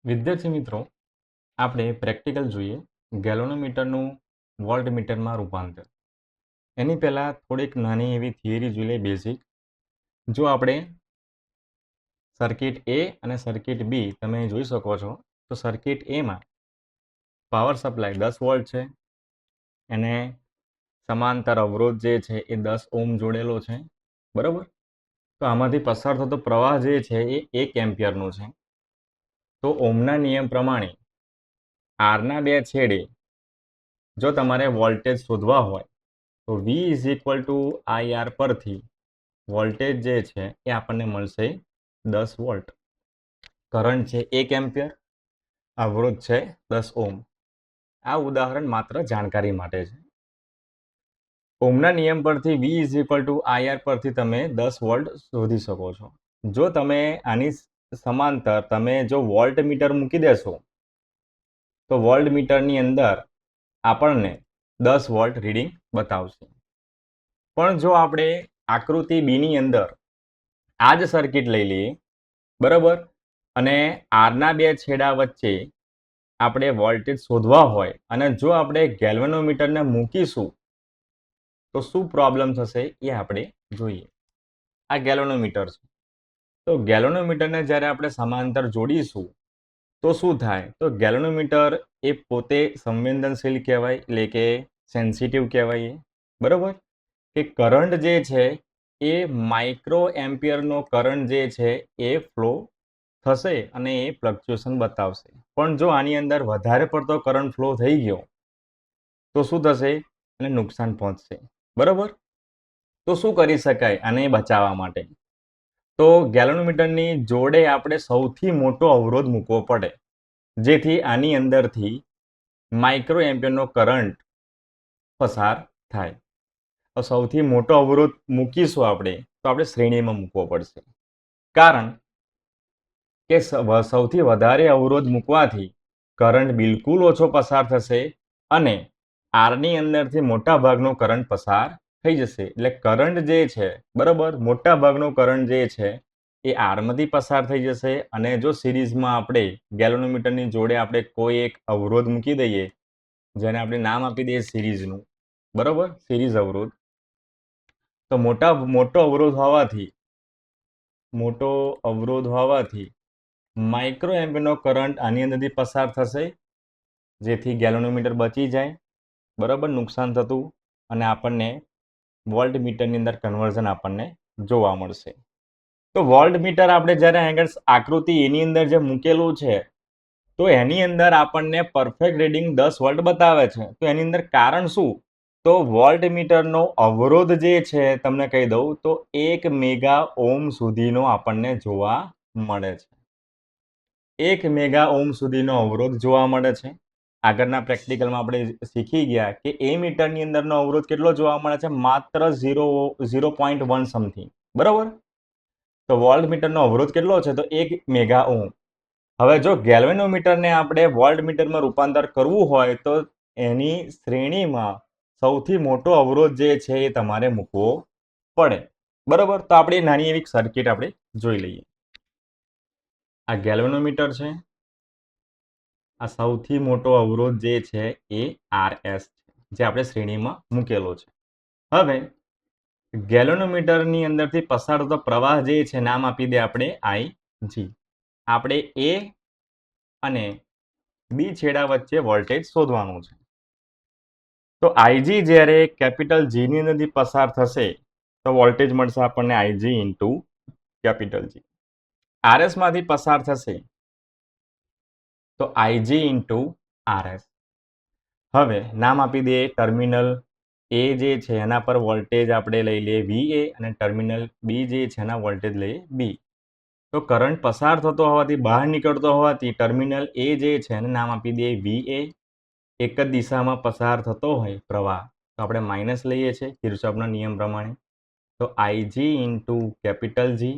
વિદ્યાર્થી મિત્રો, આપણે પ્રેક્ટિકલ જોઈએ ગેલોનોમીટરનું વોલ્ટમીટરમાં રૂપાંતર. એની પહેલાં થોડીક નાની એવી થિયરી જોઈ લઈએ બેઝિક. જો આપણે સર્કિટ એ અને સર્કિટ બી તમે જોઈ શકો છો, તો સર્કિટ એમાં પાવર સપ્લાય 10 વોલ્ટ છે, એને સમાંતર અવરોધ જે છે એ 10 ઓહ્મ જોડેલો છે, બરાબર. તો આમાંથી પસાર થતો પ્રવાહ જે છે એ 1 એમ્પિયરનો છે. તો ઓહ્મના નિયમ પ્રમાણે આરના બે છેડે જો તમારે વોલ્ટેજ શોધવા હોય તો V is equal two IR પરથી વોલ્ટેજ જે છે એ આપણને મળશે 10 વોલ્ટ. કરંટ છે 1 એમ્પિયર, અવરોધ છે 10 ઓહ્મ. આ ઉદાહરણ માત્ર જાણકારી માટે છે. ઓહ્મના નિયમ પરથી V is equal two IR પરથી તમે 10 વોલ્ટ શોધી શકો છો. જો તમે આની સમાંતર તમે જો વોલ્ટમીટર મૂકી દેશો તો વોલ્ટમીટરની અંદર આપણને 10 વોલ્ટ રીડિંગ બતાવશે. પણ જો આપણે આકૃતિ બીની અંદર આ જ સર્કિટ લઈ લઈએ, બરાબર, અને આરના બે છેડા વચ્ચે આપણે વોલ્ટેજ શોધવા હોય અને જો આપણે ગેલ્વેનોમીટરને મૂકીશું તો શું પ્રોબ્લેમ થશે એ આપણે જોઈએ. આ ગેલ્વેનોમીટર છે. તો ગેલ્વેનોમીટરને જ્યારે આપણે સમાંતર જોડીશું તો શું થાય? તો ગેલ્વેનોમીટર એ પોતે સંવેદનશીલ કહેવાય, એટલે કે સેન્સિટિવ કહેવાય, બરાબર. કે કરંટ જે છે એ માઇક્રો એમ્પિયરનો કરંટ જે છે એ ફ્લો થશે અને એ ફ્લક્ચ્યુએશન બતાવશે. પણ જો આની અંદર વધારે પડતો કરંટ ફ્લો થઈ ગયો તો શું થશે? અને નુકસાન પહોંચશે, બરાબર. તો શું કરી શકાય આને બચાવવા માટે? તો ગેલ્વેનોમીટરની જોડે આપણે સૌથી મોટો અવરોધ મૂકવો પડે, જેથી આની અંદરથી માઇક્રો એમ્પિયરનો કરંટ પસાર થાય. તો સૌથી મોટો અવરોધ મૂકીશું આપણે તો આપણે શ્રેણીમાં મૂકવો પડશે, કારણ કે સૌથી વધારે અવરોધ મૂકવાથી કરંટ બિલકુલ ઓછો પસાર થશે અને આરની અંદરથી મોટા ભાગનો કરંટ પસાર થઈ જશે. એટલે કરંટ જે છે, બરાબર, મોટા ભાગનો કરંટ જે છે એ આરમાંથી પસાર થઈ જશે. અને જો સિરીઝમાં આપણે ગેલ્વેનોમીટરની જોડે આપણે કોઈ એક અવરોધ મૂકી દઈએ, જેને આપણે નામ આપી દઈએ સિરીઝનું, બરાબર, સિરીઝ અવરોધ, તો મોટો અવરોધ હોવાથી માઇક્રો એમ્પિયરનો કરંટ આની અંદરથી પસાર થશે, જેથી ગેલ્વેનોમીટર બચી જાય, બરાબર, નુકસાન થતું, અને આપણને વોલ્ટમીટરની અંદર કન્વર્ઝન આપણને જોવા મળશે. તો વોલ્ટમીટર આપણે જ્યારે આગળ આકૃતિ એની અંદર જે મૂકેલું છે તો એની અંદર આપણને પરફેક્ટ રીડિંગ 10 વોલ્ટ બતાવે છે. તો એની અંદર કારણ શું? તો વોલ્ટમીટરનો અવરોધ જે છે તમને કહી દઉં તો 1 મેગા ઓહ્મ સુધીનો આપણને જોવા મળે છે. 1 મેગા ઓહ્મ સુધીનો અવરોધ જોવા મળે છે. આગળના પ્રેક્ટિકલમાં આપણે શીખી ગયા કે એ મીટરની અંદરનો અવરોધ કેટલો જોવા મળે છે? માત્ર 0.1 સમથિંગ, બરાબર. તો વોલ્ટમીટરનો અવરોધ કેટલો છે? તો 1 મેગા ઓહ્મ. હવે જો ગેલ્વેનોમીટરને આપણે વોલ્ટમીટરમાં રૂપાંતર કરવું હોય તો એની શ્રેણીમાં સૌથી મોટો અવરોધ જે છે એ તમારે મૂકવો પડે, બરાબર. તો આપણે નાની એવી સર્કિટ આપણે જોઈ લઈએ. આ ગેલ્વેનોમીટર છે. આ સૌથી મોટો અવરોધ જે છે એ RS છે, જે આપણે શ્રેણીમાં મૂકેલો છે. હવે ગેલ્વેનોમીટરની અંદરથી પસાર થતો પ્રવાહ જે છે નામ આપી દે આપણે IG. આપણે A અને B છેડા વચ્ચે વોલ્ટેજ શોધવાનું છે. તો IG જ્યારે કેપિટલ G ની અંદરથી પસાર થશે તો વોલ્ટેજ મળશે આપણને IG into capital G. RS માંથી પસાર થશે તો IG ઇન્ટુ RS. હવે નામ આપી દઈએ ટર્મિનલ A જે છે એના પર વોલ્ટેજ આપણે લઈ લઈએ VA અને ટર્મિનલ B જે છે એના વોલ્ટેજ લઈએ B. તો કરંટ પસાર થતો હોવાથી, બહાર નીકળતો હોવાથી ટર્મિનલ A જે છે એને નામ આપી દઈએ VA. એક જ દિશામાં પસાર થતો હોય પ્રવાહ તો આપણે માઇનસ લઈએ છીએ કિર્ચોફના નિયમ પ્રમાણે. તો IG ઇન્ટુ કેપિટલ G.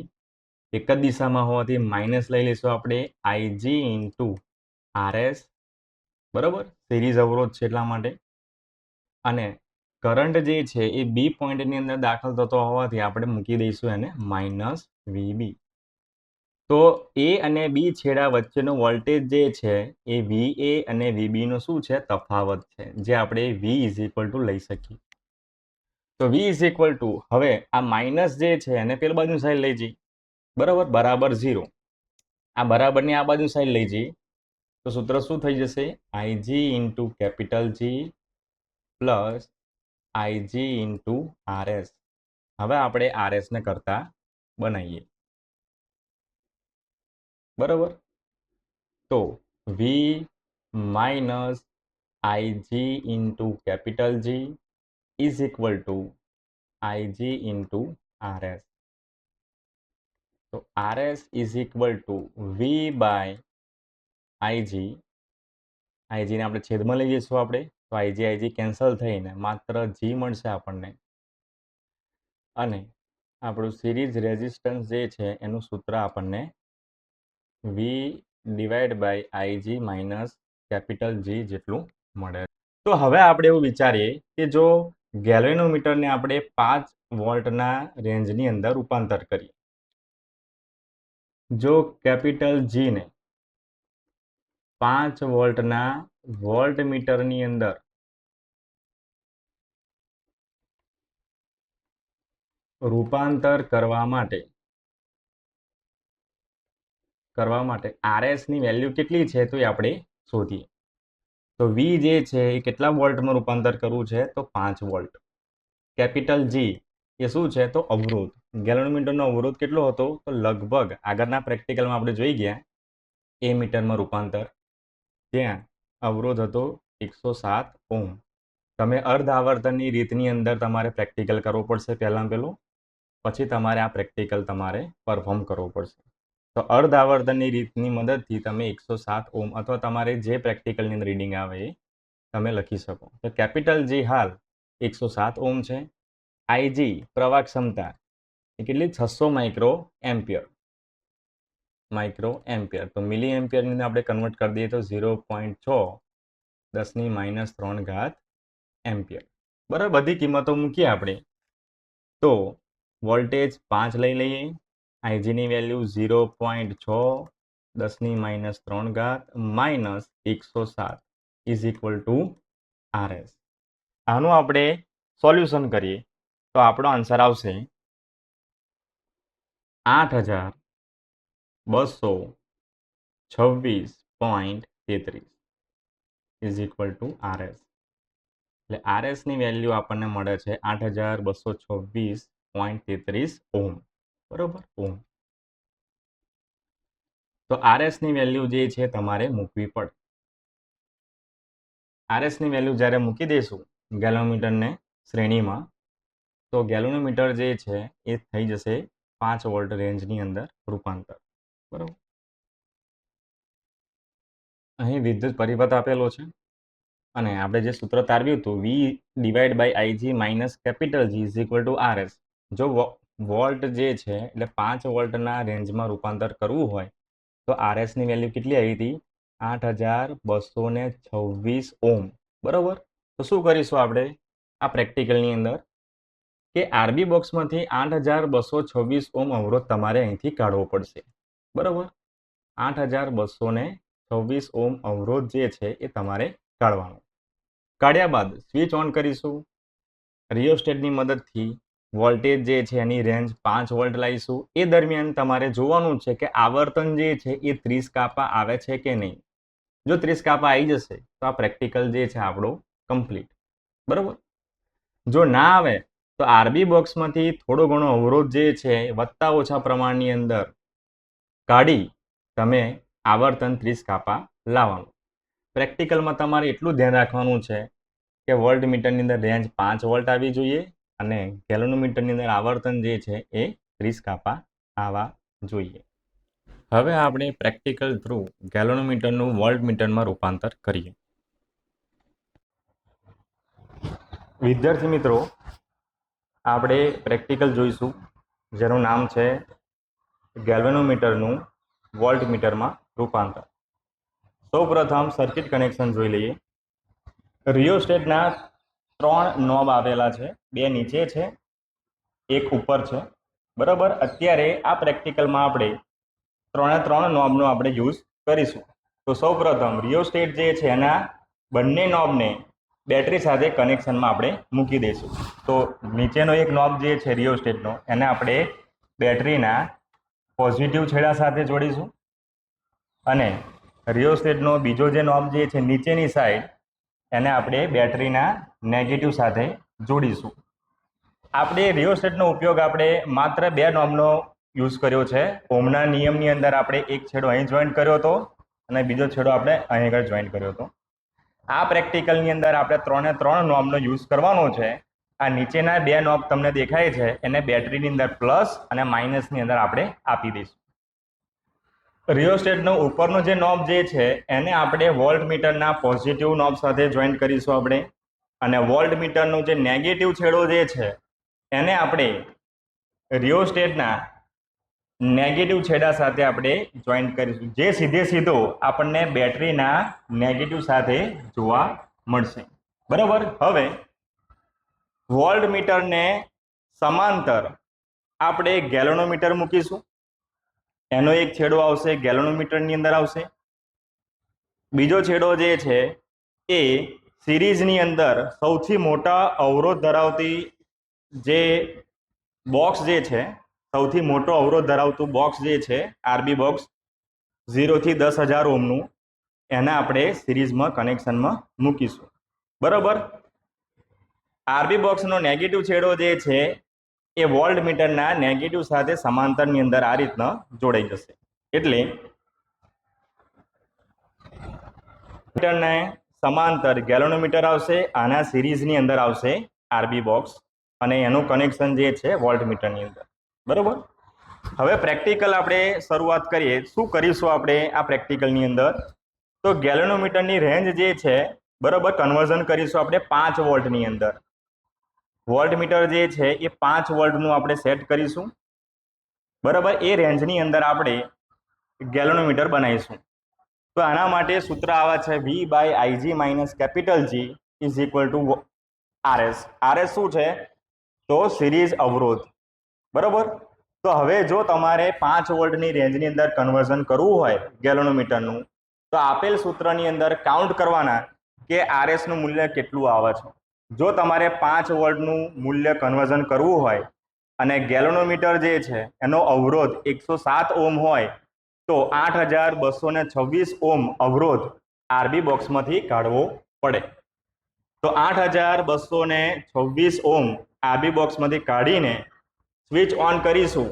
એક જ દિશામાં હોવાથી માઇનસ લઈ લઈશું આપણે IG ઇન્ટુ RS, બરાબર, સિરીઝ અવરોધ છે એટલા માટે. અને કરંટ જે છે એ B પોઈન્ટની અંદર દાખલ થતો હોવાથી આપણે મૂકી દઈશું એને -VB. તો એ અને બી છેડા વચ્ચેનો વોલ્ટેજ જે છે એ VA અને VB નો શું છે? તફાવત છે, જે આપણે V ઇઝ ઇક્વલ ટુ લઈ શકીએ. તો V ઇઝ ઇક્વલ ટુ, હવે આ માઇનસ જે છે એને પેલી બાજુ સાઈડ લઈ જઈએ, બરાબર, બરાબર 0. આ બરાબરની આ બાજુ સાઈડ લઈ જઈએ તો સૂત્ર શું થઈ જશે? IG into capital G plus IG into RS. હવે આપણે RS ને કરતા બનાવીએ, બરાબર. તો V minus IG into capital G is equal to IG into RS. તો RS is equal to V by IG. IG ને આપણે છેદમાં લઈ જઈશું આપણે, તો IG કેન્સલ થઈને માત્ર G મળશે આપણને. અને આપણું સિરીઝ રેઝિસ્ટન્સ જે છે એનું સૂત્ર આપણને V divide by IG minus capital G જેટલું મળે. તો હવે આપણે એવું વિચારીએ કે જો ગેલ્વેનોમીટરને આપણે 5 વોલ્ટના રેન્જની અંદર રૂપાંતર કરીએ, જો કેપિટલ G ને 5 વોલ્ટના વોલ્ટમીટરની અંદર રૂપાંતર કરવા માટે RS ની વેલ્યુ કેટલી છે તો એ આપણે શોધીએ. તો V જે છે એ કેટલા વોલ્ટમાં રૂપાંતર કરવું છે? તો 5 વોલ્ટ. કેપિટલ G એ શું છે? તો અવરોધ. ગેલ્વેનોમીટરનો અવરોધ કેટલો હતો? તો લગભગ આગળના પ્રેક્ટિકલમાં આપણે જોઈ ગયા એ મીટરમાં રૂપાંતર, ત્યાં અવરોધ હતો 107 ઓહ્મ. તમે અર્ધ આવર્તનની રીતની અંદર તમારે પ્રેક્ટિકલ કરવો પડશે પહેલાં પહેલું, પછી તમારે આ પ્રેક્ટિકલ તમારે પરફોર્મ કરવું પડશે. તો અર્ધ આવર્તનની રીતની મદદથી તમે 107 ઓહ્મ અથવા તમારે જે પ્રેક્ટિકલની અંદર રીડિંગ આવે એ તમે લખી શકો. તો કેપિટલ G હાલ 107 ઓહ્મ છે. IG પ્રવાહ ક્ષમતા એ કેટલી? 600 માઇક્રો એમ્પિયર. તો મિલી એમ્પિયરની અંદર આપણે કન્વર્ટ કરી દઈએ તો 0.6 10⁻³ એમ્પિયર. બરાબર, બધી કિંમતો મૂકીએ આપણે તો વોલ્ટેજ 5 લઈ લઈએ, IG ની value 0.6 10⁻³ minus 107 is equal to RS. આનું આપણે સોલ્યુશન કરીએ તો આપણો આન્સર આવશે 8226.33 ઇઝ ઇક્વલ ટુ RS. એટલે RS ની વેલ્યુ આપણને મળે છે 8226.33 ઓહ્મ, બરોબર, ઓહ્મ. તો RS ની વેલ્યુ જે છે તમારે મૂકવી પડે. RS ની વેલ્યુ જ્યારે મૂકી દઈશું ગેલ્વેનોમીટરને શ્રેણીમાં, તો ગેલ્વેનોમીટર જે છે એ થઈ જશે 5 વોલ્ટ રેન્જની અંદર રૂપાંતર, બરાબર. અહીં વિદ્યુત પરિપથ આપેલો છે અને આપણે જે સૂત્ર તારવ્યું હતું V divide by IG minus capital G is equal to RS. જો વોલ્ટ જે છે એટલે 5 વોલ્ટના રેન્જમાં રૂપાંતર કરવું હોય તો RS ની વેલ્યુ કેટલી આવી હતી? 8226 ઓહ્મ, બરાબર. તો શું કરીશું આપણે આ પ્રેક્ટિકલની અંદર કે RB બોક્સમાંથી 8226 ઓહ્મ અવરોધ તમારે અહીંથી કાઢવો પડશે, બરાબર. 8226 ઓહ્મ અવરોધ જે છે એ તમારે કાઢવાનો. કાઢ્યા બાદ સ્વિચ ઓન કરીશું, રિયોસ્ટેટની મદદથી વોલ્ટેજ જે છે એની રેન્જ 5 વોલ્ટ લાવીશું. એ દરમિયાન તમારે જોવાનું છે કે આવર્તન જે છે એ 30 કાપા આવે છે કે નહીં. જો 30 કાપા આવી જશે તો આ પ્રેક્ટિકલ જે છે આપણું કમ્પ્લીટ, બરાબર. જો ના આવે તો RB બોક્સમાંથી થોડો ઘણો અવરોધ જે છે વત્તા ઓછા પ્રમાણની અંદર કાઢી તમે આવર્તન 30 કાપા લાવવાનું. પ્રેક્ટિકલમાં તમારે એટલું ધ્યાન રાખવાનું છે કે વોલ્ટમીટરની અંદર રેન્જ 5 વોલ્ટ આવી જોઈએ અને ગેલ્વેનોમીટરની અંદર આવર્તન જે છે એ 30 કાપા આવવા જોઈએ. હવે આપણે પ્રેક્ટિકલ થ્રુ ગેલ્વેનોમીટરનું વોલ્ટમીટરમાં રૂપાંતર કરીએ. વિદ્યાર્થી મિત્રો, આપણે પ્રેક્ટિકલ જોઈશું જેનું નામ છે ગેલ્વેનોમીટરનું વોલ્ટમીટરમાં રૂપાંતર. સૌપ્રથમ સર્કિટ કનેક્શન જોઈ લઈએ. રિયોસ્ટેટના 3 નોબ આવેલા છે, 2 નીચે છે, 1 ઉપર છે, બરાબર. અત્યારે આ પ્રેક્ટિકલમાં આપણે ત્રણે ત્રણ નોબનો આપણે યુઝ કરીશું. તો સૌપ્રથમ રિયોસ્ટેટ જે છે એના બંને નોબને બેટરી સાથે કનેક્શનમાં આપણે મૂકી દઈશું. તો નીચેનો એક નોબ જે છે રિયોસ્ટેટનો એને આપણે બેટરીના પોઝિટિવ છેડા સાથે જોડીશું અને રિયોસ્ટેટનો બીજો જે નોબ જે છે નીચેની સાઈડ એને આપણે બેટરીના નેગેટિવ સાથે જોડીશું. આપણે રિયોસ્ટેટનો ઉપયોગ આપણે માત્ર બે નોબનો યુઝ કર્યો છે. ઓહમના નિયમની અંદર આપણે એક છેડો અહીં જોઈન્ટ કર્યો હતો અને બીજો છેડો આપણે અહીં આગળ જોઈન્ટ કર્યો હતો. આ પ્રેક્ટિકલની અંદર આપણે ત્રણે ત્રણ નોબનો યુઝ કરવાનો છે. આ નીચેના બે નોબ તમને દેખાય છે એને બેટરીની અંદર પ્લસ અને માઇનસની અંદર આપણે આપી દઈશું. રિયોસ્ટેટનો ઉપરનો જે નોબ જે છે એને આપણે વોલ્ટ મીટરના પોઝિટિવ નોબ સાથે જોઈન્ટ કરીશું આપણે, અને વોલ્ટ મીટરનો જે નેગેટિવ છેડો જે છે એને આપણે રિયોસ્ટેટના નેગેટિવ છેડા સાથે આપણે જોઈન્ટ કરીશું, જે સીધે સીધો આપણને બેટરીના નેગેટિવ સાથે જોવા મળશે. બરાબર. હવે વોલ્ટ મીટરને સમાંતર આપણે ગેલોનોમીટર મૂકીશું. એનો એક છેડો આવશે ગેલોનોમીટરની અંદર આવશે. બીજો છેડો જે છે એ સિરીઝની અંદર સૌથી મોટા અવરોધ ધરાવતી જે બોક્સ જે છે, સૌથી મોટો અવરોધ ધરાવતું બોક્સ જે છે આરબી બોક્સ 0 થી 10,000 ઓહમનું, એને આપણે સિરીઝમાં કનેક્શનમાં મૂકીશું. બરાબર. આરબી બોક્સનો નેગેટિવ છેડો જે છે એ વોલ્ટ મીટરના નેગેટિવ સાથે સમાંતરની અંદર આ રીતના જોડાઈ જશે. એટલે મીટરને સમાંતર ગેલોનોમીટર આવશે, આના સિરીઝની અંદર આવશે આરબી બોક્સ અને એનું કનેક્શન જે છે વોલ્ટ મીટરની અંદર. બરાબર. હવે પ્રેક્ટિકલ આપણે શરૂઆત કરીએ. શું કરીશું આપણે આ પ્રેક્ટિકલની અંદર? તો ગેલોનોમીટરની રેન્જ જે છે બરાબર કન્વર્ઝન કરીશું આપણે 5 વોલ્ટની અંદર. વોલ્ટ મીટર જે છે એ 5 વોલ્ટનું આપણે સેટ કરીશું. બરાબર. એ રેન્જની અંદર આપણે ગેલોનોમીટર બનાવીશું. તો આના માટે સૂત્ર આવે છે V/Ig - G is equal to RS. RS શું છે? તો સિરીઝ અવરોધ. બરાબર. તો હવે જો તમારે 5 વોલ્ટની રેન્જની અંદર કન્વર્ઝન કરવું હોય ગેલોનોમીટરનું, તો આપેલ સૂત્રની અંદર કાઉન્ટ કરવાના કે RS નું મૂલ્ય કેટલું આવે છે. જો તમારે 5 વોલ્ટનું મૂલ્ય કન્વર્ઝન કરવું હોય અને ગેલોનોમીટર જે છે એનો અવરોધ 107 ઓહમ હોય તો 8226 ઓહમ અવરોધ આરબી બોક્સમાંથી કાઢવો પડે. તો 8226 ઓહમ આરબી બોક્સમાંથી કાઢીને સ્વિચ ઓન કરીશું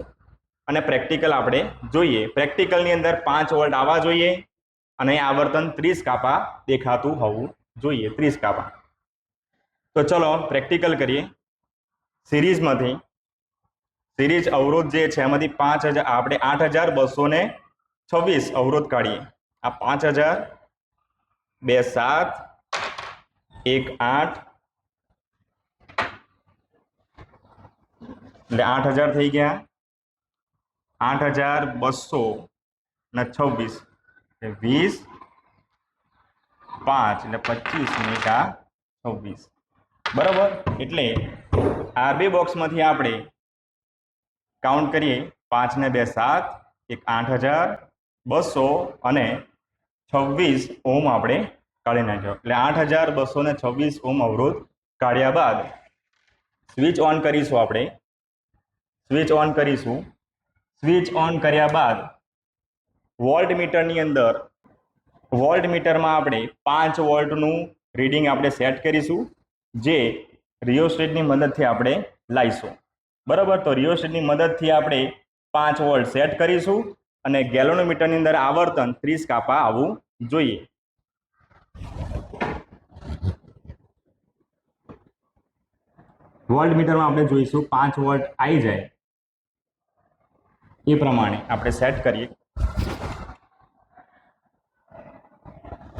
અને પ્રેક્ટિકલ આપણે જોઈએ. પ્રેક્ટિકલની અંદર 5 વોલ્ટ આવવા જોઈએ અને આવર્તન 30 કાપા દેખાતું હોવું જોઈએ, 30 કાપા. તો ચલો પ્રેક્ટિકલ કરીએ. સિરીઝમાંથી સિરીઝ અવરોધ જે છે એમાંથી 5000 આપણે 8226 અવરોધ કાઢીએ. આ 5000 2 7 1 8 એટલે 8000 થઈ ગયા. 8226 20 5 એટલે 25 મિનિટ આ 26. બરાબર. એટલે આરબી બોક્સમાંથી આપણે કાઉન્ટ કરીએ. 5 ને 2 7, 1 8200 અને 26 ઓહમ આપણે કાઢી નાખ્યો. એટલે 8226 ઓહમ અવરોધ કાઢ્યા બાદ સ્વિચ ઓન કરીશું આપણે. સ્વિચ ઓન કરીશું. સ્વિચ ઓન કર્યા બાદ વોલ્ટ મીટરની અંદર વોલ્ટ મીટરમાં આપણે 5 વોલ્ટનું રીડિંગ આપણે સેટ કરીશું, જે રિયોસ્ટેટની મદદથી આપણે લાવીશું. બરાબર. તો રિયોસ્ટેટની મદદથી આપણે 5 વોલ્ટ સેટ કરીશું અને ગેલોનોમીટરની અંદર આવર્તન 30 કાપા આવવું જોઈએ. વોલ્ટ મીટરમાં આપણે જોઈશું 5 વોલ્ટ આવી જાય એ પ્રમાણે આપણે સેટ કરીએ.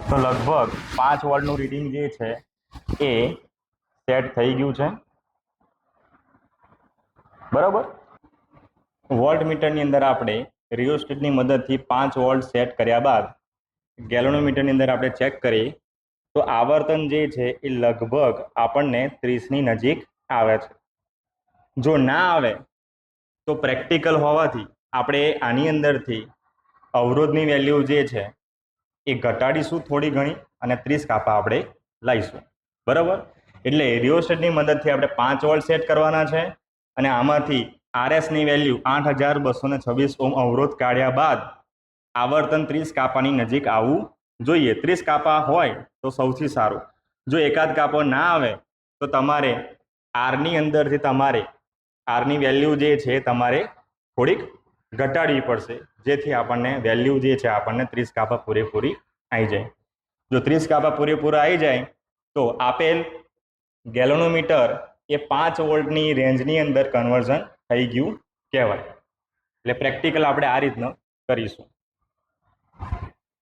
તો લગભગ 5 વોલ્ટનું રીડિંગ જે છે એ સેટ થઈ ગયું છે. બરાબર. વોલ્ટ મીટરની અંદર આપણે રિયોસ્ટેટની મદદથી 5 વોલ્ટ સેટ કર્યા બાદ ગેલોનોમીટરની અંદર આપણે ચેક કરીએ તો આવર્તન જે છે એ લગભગ આપણને 30ની નજીક આવે છે. જો ના આવે તો પ્રેક્ટિકલ હોવાથી આપણે આની અંદરથી અવરોધની વેલ્યુ જે છે એ ઘટાડીશું થોડી ઘણી અને 30 કાપા આપણે લાવીશું, બરાબર. એટલે રિયોસ્ટેટની મદદથી આપણે 5 વોલ્ટ સેટ કરવાના છે અને આમાંથી આરએસની વેલ્યુ 8226 ઓમ અવરોધ કાઢ્યા બાદ આવર્તન 30 કાપાની નજીક આવવું જોઈએ. 30 કાપા હોય તો સૌથી સારું. જો એકાદ કાપો ના આવે તો તમારે આરની અંદરથી તમારે આરની વેલ્યુ જે છે તમારે થોડીક ઘટાડવી પડશે, જેથી આપણને વેલ્યુ જે છે આપણને 30 કાપા પૂરેપૂરી આવી જાય. જો 30 કાપા પૂરેપૂરા આવી જાય તો આપેલ ગેલોનોમીટર એ 5 વોલ્ટની રેન્જની અંદર કન્વર્ઝન થઈ ગયું કહેવાય. એટલે પ્રેક્ટિકલ આપણે આ રીતનું કરીશું.